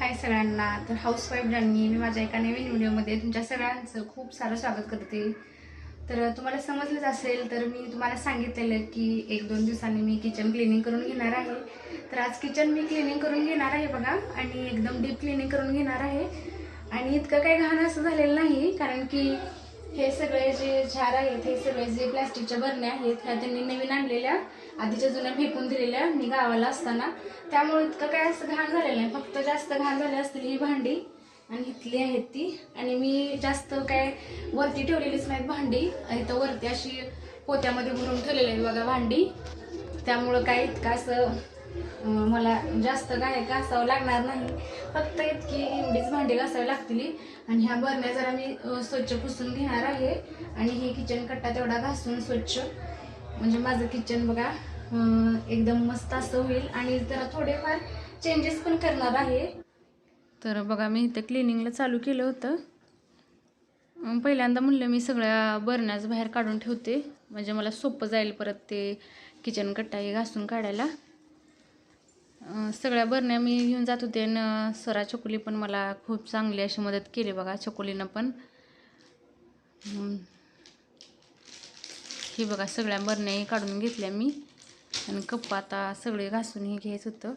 हाय सगळ्यांना. तर हाऊसवाईफ ज्यांनी मी माझ्या एका नवीन व्हिडिओमध्ये तुमच्या सगळ्यांचं खूप सारं स्वागत करते. तर तुम्हाला समजलंच असेल, तर मी तुम्हाला सांगितलेलं की 1-2 दिवसांनी मी किचन क्लिनिंग करून घेणार आहे. तर आज किचन मी क्लिनिंग करून घेणार आहे बघा, आणि एकदम डीप क्लिनिंग करून घेणार आहे. आणि इतकं काही घाण असं झालेलं नाही, कारण की हे सगळे जे झार आहेत, हे सगळे जे प्लॅस्टिकच्या बरण्या आहेत, ह्या त्यांनी नवीन आणलेल्या, आधीच्या जुन्या फेकून दिलेल्या मी गावाला असताना. त्यामुळे इतकं काय असं घाण झालेलं नाही. फक्त जास्त घाण झाली असतील ही भांडी आणि इथली आहेत ती. आणि मी जास्त काय वरती ठेवलेलीच नाहीत भांडी. इथं वरती अशी पोत्यामध्ये भरून ठेवलेली आहे बघा भांडी. त्यामुळं काय इतकं असं मला जास्त काय घासावं लागणार नाही. फक्त इतकी एवढीच भांडी घासावी लागतील. आणि ह्या बरण्या जरा मी स्वच्छ पुसून घेणार आहे. आणि ही किचन कट्टा तेवढा घासून स्वच्छ, म्हणजे माझं किचन बघा एकदम मस्त असं होईल. आणि जरा थोडेफार चेंजेस पण करणार आहे. तर बघा, मी इथं क्लिनिंगला चालू केलं होतं. पहिल्यांदा म्हणलं मी सगळ्या बरण्याच बाहेर काढून ठेवते, म्हणजे मला सोपं जाईल परत ते किचन कट्टा हे घासून काढायला. सगळ्या बरण्या मी घेऊन जात होते. सरा चकोली पण मला खूप चांगली अशी मदत केली बघा, चकोलीनं पण. ही बघा, सगळ्या बरण्याही काढून घेतल्या मी. आणि कप आता सगळे घासून हे घ्यायचं होतं.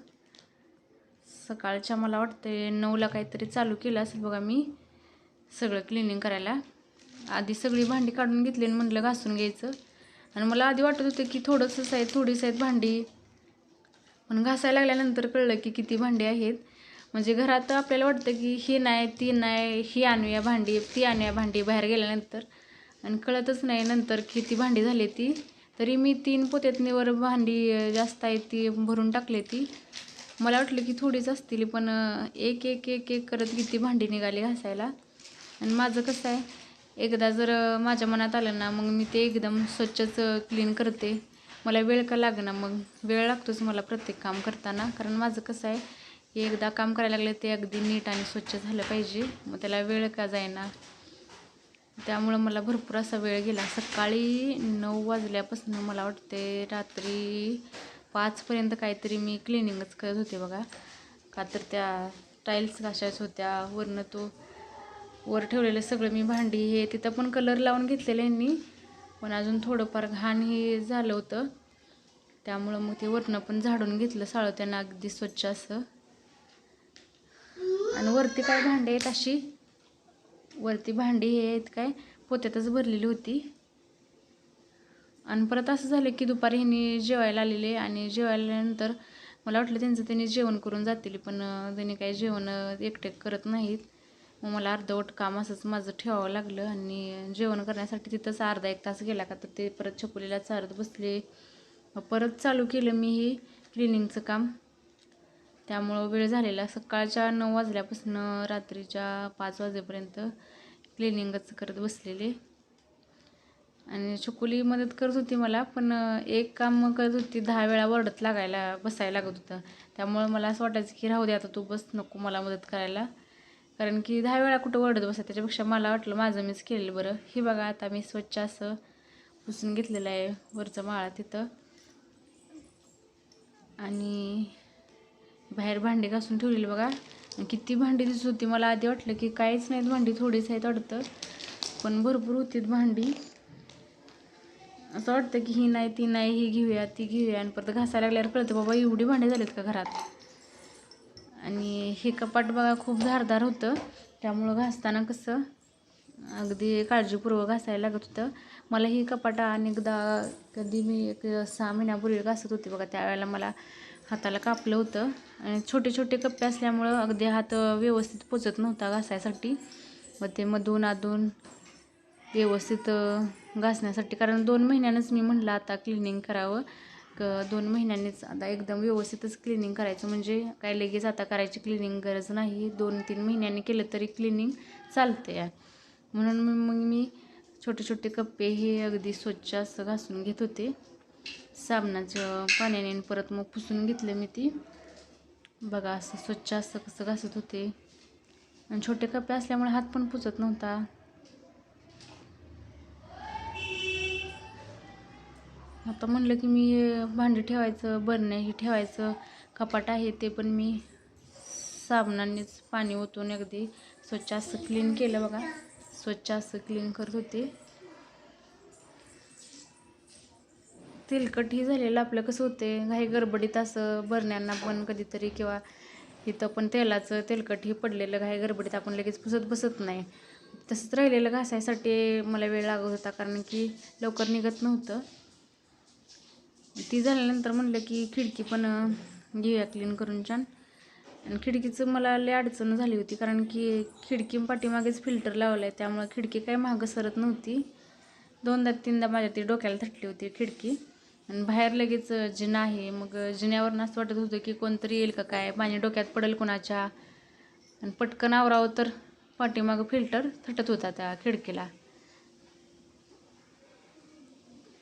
सकाळच्या मला वाटते 9ला काहीतरी चालू केलं असेल बघा मी सगळं क्लिनिंग करायला. आधी सगळी भांडी काढून घेतली आणि म्हटलं घासून घ्यायचं. आणि मला आधी वाटत होतं की थोडंसंच आहे, थोडीच आहेत भांडी. पण घासायला लागल्यानंतर कळलं की किती भांडी आहेत. म्हणजे घरात आपल्याला वाटतं की ही नाही, ती नाही, ही आणूया भांडी, ती आणूया भांडी बाहेर गेल्यानंतर. आणि कळतच नाही नंतर किती भांडी झाली ती. तरी मी 3 पोत्यातनीवर भांडी जास्त आहे ती भरून टाकली ती. मला वाटलं की थोडीच असतील, पण एक एक एक एक करत किती भांडी निघाली घासायला. आणि माझं कसं आहे, एकदा जर माझ्या मनात आलं ना, मग मी ते एकदम स्वच्छच क्लीन करते. मला वेळ का लागना, मग वेळ लागतोच मला प्रत्येक काम करताना. कारण माझं कसं आहे, एकदा काम करायला लागलं ते अगदी नीट आणि स्वच्छ झालं पाहिजे. मग त्याला वेळ का जाईना, त्यामुळं मला भरपूर असा वेळ गेला. सकाळी 9 वाजल्यापासून मला वाटते रात्री 5पर्यंत काहीतरी मी क्लिनिंगच करत होते बघा. का तर त्या टाईल्स घासायच्या होत्या. वरनं तो वर ठेवलेलं सगळं मी भांडी हे तिथं पण कलर लावून घेतलेलं यांनी, पण अजून थोडंफार घाण हे झालं होतं. त्यामुळं मग ते वरनं पण झाडून घेतलं साळवत्यानं अगदी स्वच्छ असं. आणि वरती काय भांडी आहेत अशी, वरती भांडी हे आहेत काय पोत्यातच भरलेली होती. आणि परत असं झालं की दुपारी ह्यांनी जेवायला आलेले, आणि जेवायल्यानंतर मला वाटलं त्यांनी जेवण करून जातील, पण त्यांनी काही जेवण एकटे करत नाहीत. मग मला अर्धवट काम असंच माझं ठेवावं लागलं. आणि जेवण करण्यासाठी तिथंच अर्धा 1 तास गेला. का तर ते परत चकोलीला चारत बसले. परत चालू केलं मी हे क्लिनिंगचं काम. त्यामुळं वेळ झालेला. सकाळच्या 9 वाजल्यापासून रात्रीच्या 5 वाजेपर्यंत क्लिनिंगच करत बसलेले. आणि चकोली मदत करत होती मला, पण एक काम करत होती 10 वेळा वरडत बसायला लागत होतं. त्यामुळं मला असं वाटायचं की राहू दे आता, तू बस, नको मला मदत करायला. कारण की 10 वेळा कुठं वरडत बसा, त्याच्यापेक्षा मला वाटलं माझं मीच केलेलं बरं. हे बघा, आता मी स्वच्छ असं पुसून घेतलेलं आहे वरचं माळा तिथं. आणि बाहेर भांडी घासून ठेवलेली बघा. किती भांडी दिसत होती. मला आधी वाटलं की काहीच नाहीत भांडी, थोडीच आहेत वाटतं, पण भरपूर होती भांडी. असं वाटतं की ही नाही, ती नाही, ही घेऊया, ती घेऊया. आणि परत घासायला लागल्यावर कळतं बाबा एवढी भांडी झालीत का घरात. आणि हे कपाट बघा खूप धारदार होतं, त्यामुळं घासताना कसं अगदी काळजीपूर्वक घासायला लागत होतं. मला ही कपाट अनेकदा कधी मी 6 महिन्यापूर्वी घासत होते बघा, त्यावेळेला मला हाताला कापलं होतं. आणि छोटे छोटे कप्पे असल्यामुळं अगदी हात व्यवस्थित पोचत नव्हता घासायसाठी. मग ते मधून अधून व्यवस्थित घासण्यासाठी, कारण 2 महिन्यानंच मी म्हटलं आता क्लिनिंग करावं. 2 महिन्यांनीच आता एकदम व्यवस्थितच क्लिनिंग करायचं, म्हणजे काय लगेच आता करायची क्लिनिंग गरज नाही. 2-3 महिन्यांनी केलं तरी क्लिनिंग चालते. म्हणून मग मी छोटे छोटे कप्पे हे अगदी स्वच्छ असं घासून घेत होते साबणाच्या पाण्याने. परत मग पुसून घेतलं मी ती बघा, असं स्वच्छ असं कसं घासत होते. आणि छोटे कप्पे असल्यामुळे हात पण पुसत नव्हता. आता म्हणलं की मी भांडी ठेवायचं, बरण्या हे ठेवायचं कपाट आहे ते पण मी साबणानेच पाणी ओतून अगदी स्वच्छ असं क्लीन केलं बघा. स्वच्छ असं क्लीन करत होते. तेलकट ही झालेलं आपलं कसं होते घाई गडबडीत असं बरण्यांना पण कधीतरी किंवा इथं पण तेलाचं तेलकट ही पडलेलं घाई गडबडीत आपण लगेच पुसत बसत नाही. तसंच राहिलेलं घासायसाठी मला वेळ लागत होता कारण की लवकर निघत नव्हतं. ती झाल्यानंतर म्हणलं की खिडकी पण घेऊया क्लीन करून छान. आणि खिडकीचं मला लय अडचण झाली होती कारण की खिडकी पाठीमागेच फिल्टर लावलं आहे त्यामुळं खिडकी काही मागं सरत नव्हती. 2दा-3दा माझ्या ती डोक्याला थटली होती खिडकी. आणि बाहेर लगेच जिना आहे. मग जिन्यावरनं असं वाटत होतं की कोणतरी येईल का काय, पाणी डोक्यात पडेल कोणाच्या. आणि पटकन आवरावं तर पाठीमागं फिल्टर थटत होता त्या खिडकीला.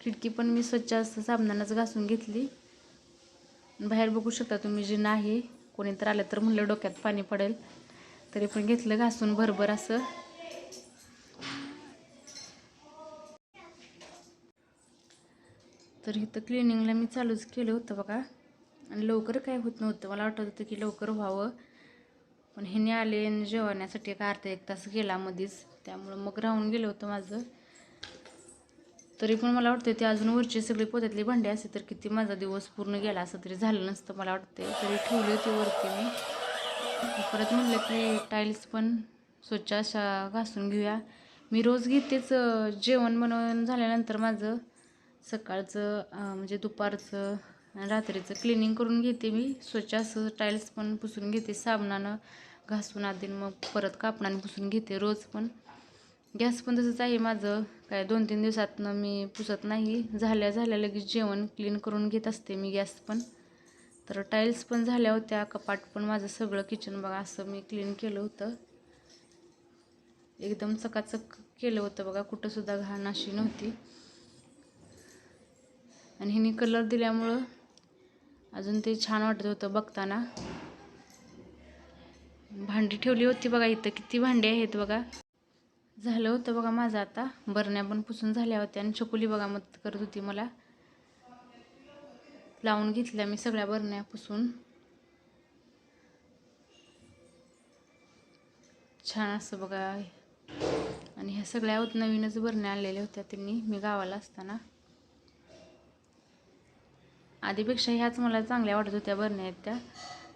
खिडकी पण मी स्वच्छ असं साबणानंच घासून घेतली. बाहेर बघू शकता तुम्ही जिना आहे. कोणी तर आलं तर म्हणलं डोक्यात पाणी पडेल तरी पण घेतलं घासून भरभर असं. तर इथं क्लिनिंगला मी चालूच केलं होतं बघा. आणि लवकर काय होत नव्हतं. मला वाटत होतं की लवकर व्हावं पण ह्याने आले आणि जेवण्यासाठी एक अर्धा एक तास गेला मध्येच त्यामुळं मग राहून गेलं होतं माझं. तरी पण मला वाटतं ते अजून वरची सगळी पोत्यातली भांडी असते तर किती माझा दिवस पूर्ण गेला असं तरी झालं नसतं मला वाटते. तरी ठेवली होती वरती मी. परत म्हणलं की टाईल्स पण स्वच्छ अशा घासून घेऊया. मी रोज घेतेच जेवण बनवून झाल्यानंतर माझं सकाळचं म्हणजे दुपारचं आणि रात्रीचं क्लिनिंग करून घेते मी. स्वच्छ असं टाईल्स पण पुसून घेते साबणानं घासून आधी मग परत कापणाने पुसून घेते रोज. पण गॅस पण तसंच आहे माझं काय 2-3 दिवसातनं मी पुसत नाही. झाल्या लगेच जेवण क्लीन करून घेत असते मी गॅस पण. तर टाईल्स पण झाल्या होत्या. कपाट पण माझं सगळं किचन बघा असं मी क्लीन केलं होतं. एकदम चकाचक केलं होतं बघा. कुठंसुद्धा घाण अशी नव्हती. आणि ह्याने कलर दिल्यामुळं अजून ते छान वाटत होतं बघताना. भांडी ठेवली होती बघा इथं किती भांडी आहेत बघा. झालं होतं बघा माझं आता. बरण्या पण पुसून झाल्या होत्या आणि छकुली बघा मदत करत होती मला. लावून घेतल्या मी सगळ्या बरण्या पुसून. छान असं बघा. आणि ह्या सगळ्या नवीनच बरण्या आणलेल्या होत्या त्यांनी मी गावाला असताना. आधीपेक्षा ह्याच मला चांगल्या वाटत होत्या बरण्या आहेत त्या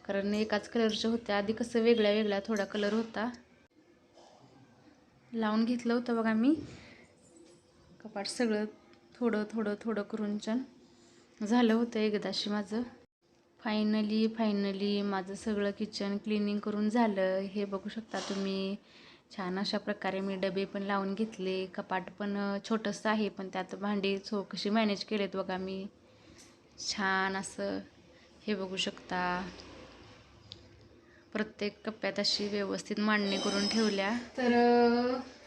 कारण एकाच कलरच्या होत्या. आधी कसं वेगळ्या थोडा कलर होता. लावून घेतलं होतं बघा मी कपाट सगळं थोडं करून छान झालं होतं एकदाशी माझं. फायनली माझं सगळं किचन क्लिनिंग करून झालं. हे बघू शकता तुम्ही. छान अशा प्रकारे मी डबे पण लावून घेतले. कपाट पण छोटंसं आहे पण त्यात भांडी कशी मॅनेज केलेत बघा मी. छान असं हे बघू शकता. प्रत्येक कप्प्यात अशी व्यवस्थित मांडणी करून ठेवल्या. तर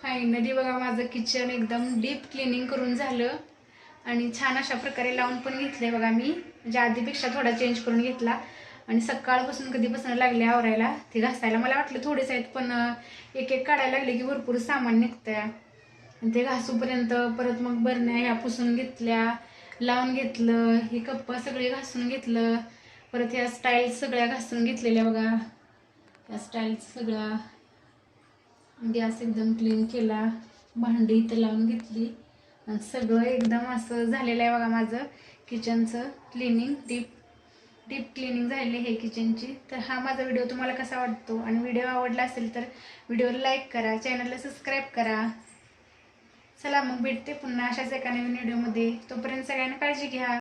फायनली बघा माझं किचन एकदम डीप क्लिनिंग करून झालं आणि छान अशा प्रकारे लावून पण घेतले बघा मी. म्हणजे आधीपेक्षा थोडा चेंज करून घेतला. आणि सकाळपासून कधीपासून लागले आवरायला ते घासायला. मला वाटलं थोडेच आहेत पण एक काढायला लागले की भरपूर सामान निघतंय. आणि ते घासूपर्यंत परत मग बरण्या ह्या पुसून घेतल्या, लावून घेतलं, हे कप्पा सगळे घासून घेतलं. परत ह्या स्टाईल्स सगळ्या घासून घेतलेल्या बघा. या स्टाईल्स सगळ्या. गॅस एकदम क्लीन केला. भांडी इथं लावून घेतली. आणि सगळं एकदम असं झालेलं आहे बघा माझं किचनचं क्लिनिंग. डीप क्लिनिंग झालेली आहे किचनची. तर हा माझा व्हिडिओ तुम्हाला कसा वाटतो आणि व्हिडिओ आवडला असेल तर व्हिडिओला लाईक करा, चॅनलला सबस्क्राईब करा. चला मग भेटते पुन्हा अशाच एका नवीन व्हिडिओमध्ये. तोपर्यंत सगळ्यांना काळजी घ्या.